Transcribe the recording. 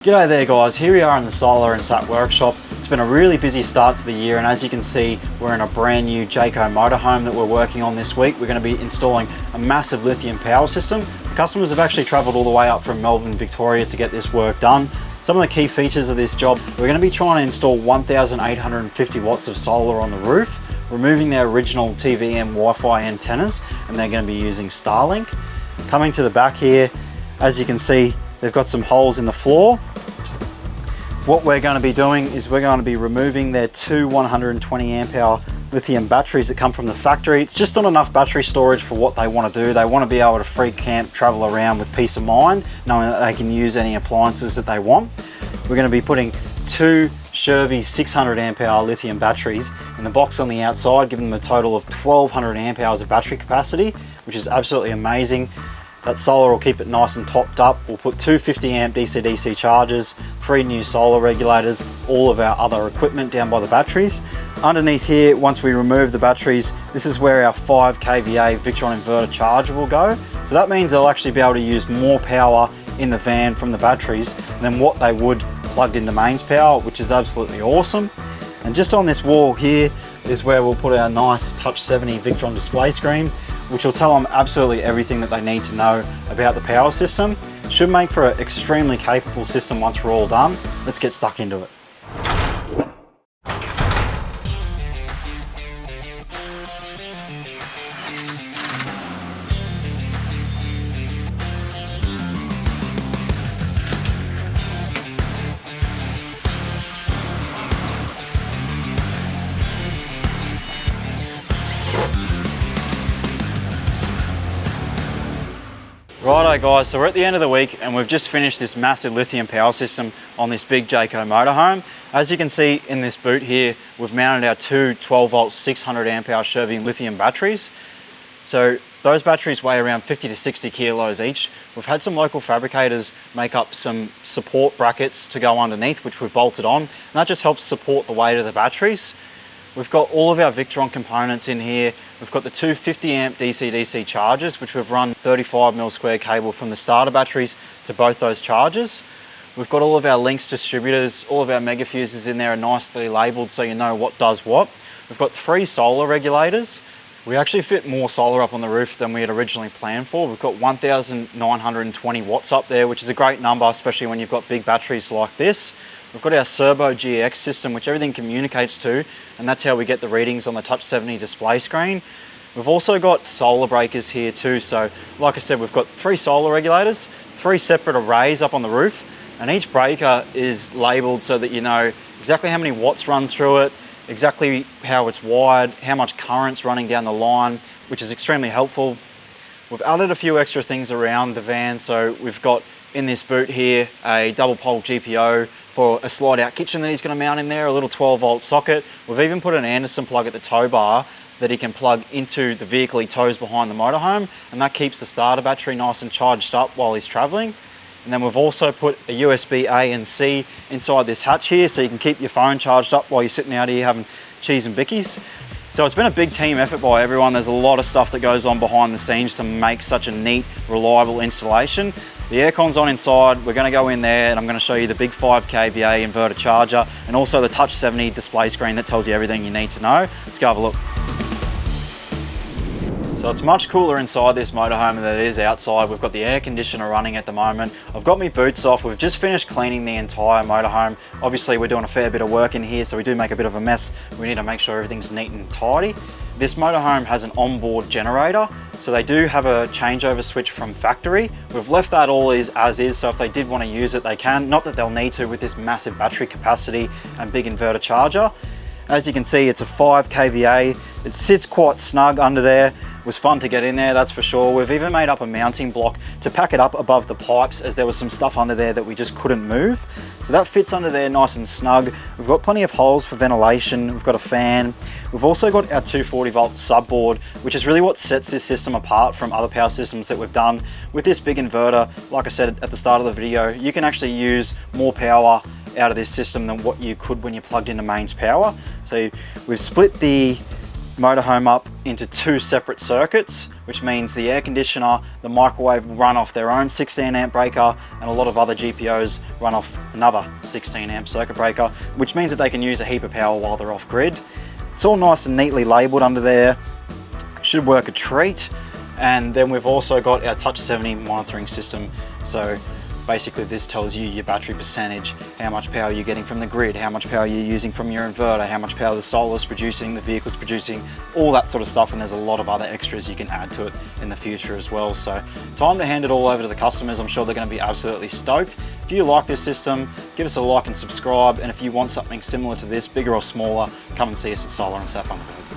G'day there guys, here we are in the Solar and Sat workshop. It's been a really busy start to the year, and as you can see, we're in a brand new Jayco motorhome that we're working on this week. We're going to be installing a massive lithium power system. The customers have actually travelled all the way up from Melbourne, Victoria to get this work done. Some of the key features of this job, we're going to be trying to install 1,850 watts of solar on the roof, removing their original TVM Wi-Fi antennas, and they're going to be using Starlink. Coming to the back here, as you can see, they've got some holes in the floor. What we're going to be doing is we're going to be removing their two 120 amp hour lithium batteries that come from the factory. It's just not enough battery storage for what they want to do. They want to be able to free camp, travel around with peace of mind, knowing that they can use any appliances that they want. We're going to be putting two Shervey 600 amp hour lithium batteries in the box on the outside, giving them a total of 1200 amp hours of battery capacity, which is absolutely amazing. That solar will keep it nice and topped up. We'll put two 50 amp DC-DC chargers, 3 new solar regulators, all of our other equipment down by the batteries. Underneath here, once we remove the batteries, this is where our 5 kVA Victron Inverter Charger will go. So that means they'll actually be able to use more power in the van from the batteries than what they would plugged into mains power, which is absolutely awesome. And just on this wall here is where we'll put our nice Touch 70 Victron display screen, which will tell them absolutely everything that they need to know about the power system. Should make for an extremely capable system once we're all done. Let's get stuck into it. Righto guys, so we're at the end of the week and we've just finished this massive lithium power system on this big Jayco motorhome. As you can see in this boot here, we've mounted our two 12 volt 600 amp hour Shervey lithium batteries. So those batteries weigh around 50 to 60 kilos each. We've had some local fabricators make up some support brackets to go underneath, which we've bolted on, and that just helps support the weight of the batteries. We've got all of our Victron components in here. We've got the two 50 amp DC-DC chargers, which we've run 35mm square cable from the starter batteries to both those chargers. We've got all of our links distributors, all of our mega fuses in there are nicely labeled so you know what does what. We've got 3 solar regulators. We actually fit more solar up on the roof than we had originally planned for. We've got 1,920 watts up there, which is a great number, especially when you've got big batteries like this. We've got our Turbo GX system, which everything communicates to, and that's how we get the readings on the Touch 70 display screen. We've also got solar breakers here too. So like I said, we've got 3 solar regulators, 3 separate arrays up on the roof, and each breaker is labeled so that you know exactly how many watts runs through it, exactly how it's wired, how much current's running down the line, which is extremely helpful. We've added a few extra things around the van. So we've got in this boot here a double pole GPO for a slide out kitchen that he's going to mount in there, a little 12 volt socket. We've even put an Anderson plug at the tow bar that he can plug into the vehicle he tows behind the motorhome, and that keeps the starter battery nice and charged up while he's traveling. And then we've also put a USB A and C inside this hatch here so you can keep your phone charged up while you're sitting out here having cheese and bickies. So it's been a big team effort by everyone. There's a lot of stuff that goes on behind the scenes to make such a neat, reliable installation. The aircon's on inside. We're going to go in there and I'm going to show you the big 5 kVA inverter charger and also the Touch 70 display screen that tells you everything you need to know. Let's go have a look. So it's much cooler inside this motorhome than it is outside. We've got the air conditioner running at the moment. I've got my boots off. We've just finished cleaning the entire motorhome. Obviously we're doing a fair bit of work in here, so we do make a bit of a mess. We need to make sure everything's neat and tidy. This motorhome has an onboard generator, so they do have a changeover switch from factory. We've left that all as is, so if they did want to use it, they can. Not that they'll need to with this massive battery capacity and big inverter charger. As you can see, it's a 5 kVA. It sits quite snug under there. It was fun to get in there, that's for sure. We've even made up a mounting block to pack it up above the pipes, as there was some stuff under there that we just couldn't move. So that fits under there nice and snug. We've got plenty of holes for ventilation. We've got a fan. We've also got our 240 volt subboard, which is really what sets this system apart from other power systems that we've done. With this big inverter, like I said at the start of the video, you can actually use more power out of this system than what you could when you plugged into mains power. So we've split the motorhome up into 2 separate circuits, which means the air conditioner, the microwave will run off their own 16 amp breaker, and a lot of other GPOs run off another 16 amp circuit breaker, which means that they can use a heap of power while they're off grid. It's all nice and neatly labeled under there. Should work a treat. And then we've also got our Touch 70 monitoring system. So basically this tells you your battery percentage, how much power you're getting from the grid, how much power you're using from your inverter, how much power the solar's producing, the vehicle's producing, all that sort of stuff. And there's a lot of other extras you can add to it in the future as well. So time to hand it all over to the customers. I'm sure they're going to be absolutely stoked. If you like this system, give us a like and subscribe. And if you want something similar to this, bigger or smaller, come and see us at Solar in South Bundaberg.